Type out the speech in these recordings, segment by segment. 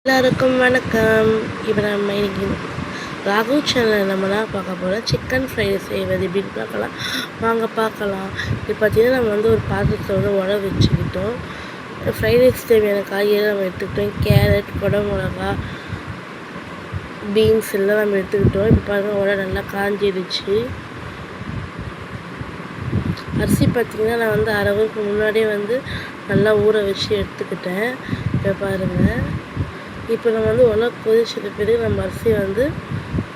எல்லாருக்கும் வணக்கம். இப்போ நம்ம இன்னைக்கு ராகு சேனலில் நம்மளாம் பார்க்க போகிறோம் சிக்கன் ஃப்ரை செய்வது எப்படின்னு பார்க்கலாம். வாங்க பார்க்கலாம். இப்போ பார்த்தீங்கன்னா நம்ம ஒரு பாத்திரத்தில் உர வச்சுக்கிட்டோம். ஃப்ரைட் ரைஸ் தேவையான காய்கறி நம்ம எடுத்துக்கிட்டோம். கேரட், குடமிளகா, பீன்ஸ் எல்லாம் நம்ம எடுத்துக்கிட்டோம். இப்போ பாருங்கள் உர நல்லா காஞ்சிடுச்சு. அரிசி பார்த்திங்கன்னா நான் அரை ஹவருக்கு முன்னாடியே நல்லா ஊற வச்சு எடுத்துக்கிட்டேன். இப்போ பாருங்கள், இப்போ நம்ம உலக கொதிச்சது பிறகு நம்ம அரிசி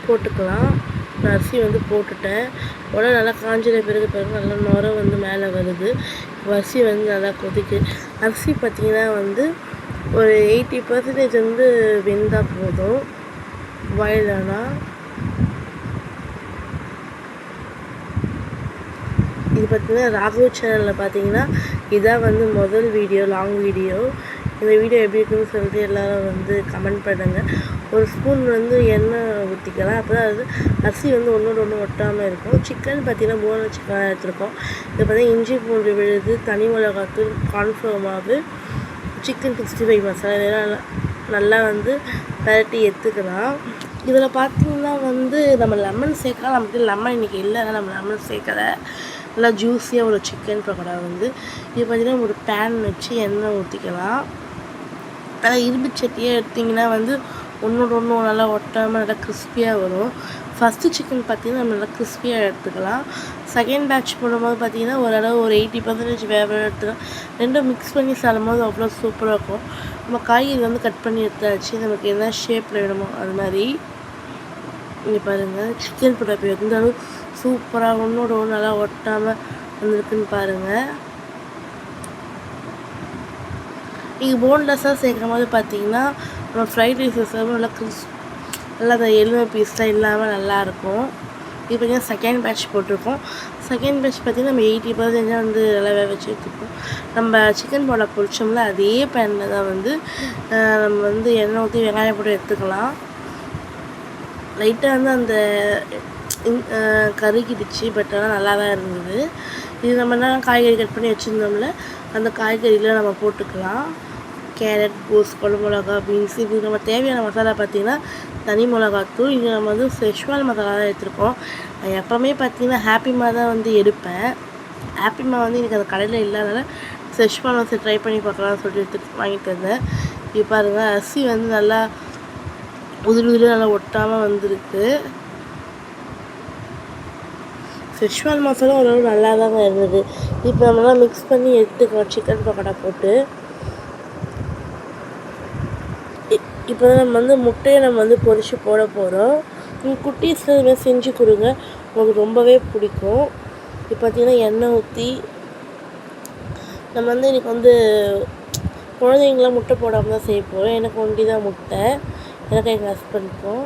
போட்டுக்கலாம். நான் அரிசி போட்டுட்டேன். உடனே நல்லா காஞ்சின பிறகு நல்லா நுர மேலே வருது. அரிசி நல்லா கொதிக்கு. அரிசி பார்த்திங்கன்னா ஒரு 80% வெந்தால் போதும். பாயில் ஆனால் இது பார்த்திங்கன்னா ராகு சேனலில் பார்த்தீங்கன்னா இதான் முதல் வீடியோ, லாங் வீடியோ. இந்த வீடியோ எப்படி இருக்குன்னு சொல்லிட்டு எல்லோரும் கமெண்ட் பண்ணுங்கள். ஒரு ஸ்பூன் எண்ணெய் ஊற்றிக்கலாம். அப்போ தான் அரிசி ஒன்றோடு ஒன்று ஒட்டாமல் இருக்கும். சிக்கன் பார்த்திங்கன்னா போன சிக்கன் எடுத்துருக்கோம். இது பார்த்திங்கன்னா இஞ்சி பூண்டு விழுது, தனி மிளகாத்தூள், கார்ன்ஃப்ளவர் மாவு, சிக்கன் 65 மசாலா இதெல்லாம் நல்லா பரட்டி எடுத்துக்கலாம். இதில் பார்த்திங்கன்னா நம்ம லெமன் சேர்க்கலாம். நமக்கு லெமன் இன்றைக்கி இல்லை, நம்ம லெமன் சேர்க்கலை. நல்லா ஜூஸியாக ஒரு சிக்கன் பக்கோடா இது பார்த்திங்கன்னா ஒரு பேன் வச்சு எண்ணெய் ஊற்றிக்கலாம். நல்லா இரும்பு சட்டியாக எடுத்திங்கன்னா ஒன்றோடு ஒன்று நல்லா ஒட்டாமல் நல்லா கிறிஸ்பியாக வரும். ஃபஸ்ட்டு சிக்கன் பார்த்திங்கன்னா நம்ம நல்லா கிறிஸ்பியாக எடுத்துக்கலாம். செகண்ட் பேட்ச் போடும்போது பார்த்திங்கன்னா ஓரளவு ஒரு 80% வேக எடுத்துக்கலாம். ரெண்டும் மிக்ஸ் பண்ணி சாப்பிடும்போது அவ்வளோ சூப்பராக இருக்கும். நம்ம காய்கறி கட் பண்ணி எடுத்தாச்சு. நமக்கு என்ன ஷேப்பில் வேணுமோ அது மாதிரி. இங்கே பாருங்கள், சிக்கன் பொட்டாட்டோ எந்த அளவு சூப்பராக ஒன்றோட ஒன்று நல்லா ஒட்டாமல் வந்துருக்குன்னு பாருங்கள். நீங்கள் போன்லெஸ்ஸாக சேர்க்கும் போது பார்த்தீங்கன்னா நம்ம ஃப்ரைட் ரைஸ் நல்லா நல்லா அந்த எலும்பு பீஸ்லாம் இல்லாமல் நல்லாயிருக்கும். இது பார்த்திங்கன்னா செகண்ட் பேட்ச் போட்டிருக்கோம். செகண்ட் பேட்ச் பார்த்திங்கன்னா நம்ம 80% நல்லா வேக வச்சு எடுத்துப்போம். நம்ம சிக்கன் போட பொரிச்சோம்ல அதே பேனில் தான் நம்ம எண்ணெய் ஊற்றி வெங்காயம் போட்டு எடுத்துக்கலாம். லைட்டாக அந்த கருகிடுச்சு, பட் ஆனால் நல்லா தான் இருந்தது. இது நம்ம என்ன காய்கறி கட் பண்ணி வச்சுருந்தோம்ல அந்த காய்கறியில் நம்ம போட்டுக்கலாம். கேரட், கோஸ், குடமிளகா, பீன்ஸ், இது நம்ம தேவையான மசாலா பார்த்திங்கன்னா தனி மிளகாத்தூள். இது நம்ம செஷ்வான் மசாலா தான் எடுத்துருக்கோம். நான் எப்போவுமே பார்த்திங்கன்னா ஹாப்பிமா தான் எடுப்பேன். ஹாப்பிமா எனக்கு அந்த கடையில் இல்லாதனால செஷ்வான் ட்ரை பண்ணி பார்க்கலாம்னு சொல்லிட்டு எடுத்துகிட்டு வாங்கிட்டு வந்தேன். இப்போ பாருங்கள், அரிசி நல்லா உதிரி நல்லா ஒட்டாமல் வந்திருக்கு. செஷ்வான் மசாலா ஓரளவு நல்லா தாங்க இருந்தது. இப்போ நம்மளாம் மிக்ஸ் பண்ணி எடுத்துக்கலாம் சிக்கன் பக்கோடா போட்டு. இப்போ நம்ம முட்டையை நம்ம பொரிச்சு போட போகிறோம். நீங்கள் குட்டீஸ் இதுமாதிரி செஞ்சு கொடுங்க, உங்களுக்கு ரொம்பவே பிடிக்கும். இப்போ பார்த்திங்கன்னா எண்ணெய் ஊற்றி நம்ம இன்றைக்கி குழந்தைங்களாம் முட்டை போடாமல் தான் செய்ய போகிறோம். எனக்கு ஒண்டி தான் முட்டை, எனக்கு எங்கள் ஹஸ்பண்டுக்கும்.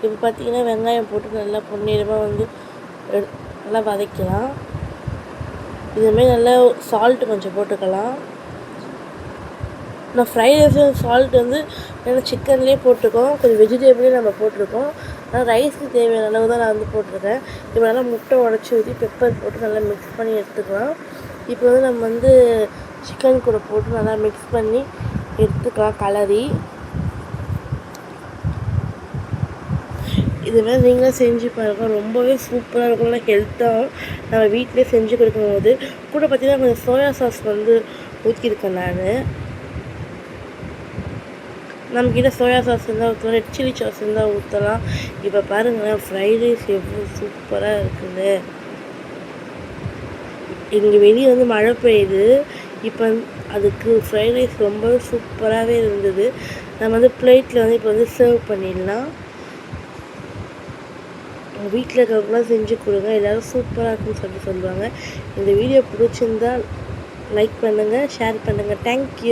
இப்போ பார்த்திங்கன்னா வெங்காயம் போட்டு நல்லா பொன்னிறமாக நல்லா வதக்கலாம். இதுமாரி நல்லா சால்ட்டு கொஞ்சம் போட்டுக்கலாம். நான் ஃப்ரைட் ரைஸ் சால்ட் ஏன்னா சிக்கன்லேயே போட்டிருக்கோம், கொஞ்சம் வெஜிடேபிளையும் நம்ம போட்டிருக்கோம். ஆனால் ரைஸ்க்கு தேவையான அளவு தான் நான் போட்டிருக்கேன். இப்போ நல்லா முட்டை உடச்சி ஊற்றி பெப்பர் போட்டு நல்லா மிக்ஸ் பண்ணி எடுத்துக்கலாம். இப்போ நம்ம சிக்கன் கூட போட்டு நல்லா மிக்ஸ் பண்ணி எடுத்துக்கலாம் கலரி. இதுமாதிரி நீங்களும் செஞ்சு பாருங்கள், ரொம்பவே சூப்பராக இருக்கும். நல்லா ஹெல்த்தாகவும் நம்ம வீட்டிலே செஞ்சு கொடுக்கும்போது கூட பார்த்திங்கன்னா கொஞ்சம் சோயா சாஸ் ஊற்றிருக்கேன் நான். நம்மக்கிட்ட சோயா சாஸ் இருந்தால் ஊற்றலாம், ரெட் சில்லி சாஸ் இருந்தால் ஊற்றலாம். இப்போ பாருங்களேன், ஃப்ரைட் ரைஸ் எவ்வளோ சூப்பராக இருக்குது. இங்கே வெளியே மழை பெய்யுது. இப்போ அதுக்கு ஃப்ரைட் ரைஸ் ரொம்ப சூப்பராகவே இருந்தது. நம்ம பிளேட்டில் இப்போ சர்வ் பண்ணிடலாம். வீட்டில் இருக்கிறவங்களாம் செஞ்சு கொடுங்க, எல்லோரும் சூப்பராக இருக்குன்னு சொல்லுவாங்க. இந்த வீடியோ பிடிச்சிருந்தால் லைக் பண்ணுங்கள், ஷேர் பண்ணுங்கள். தேங்க்யூ.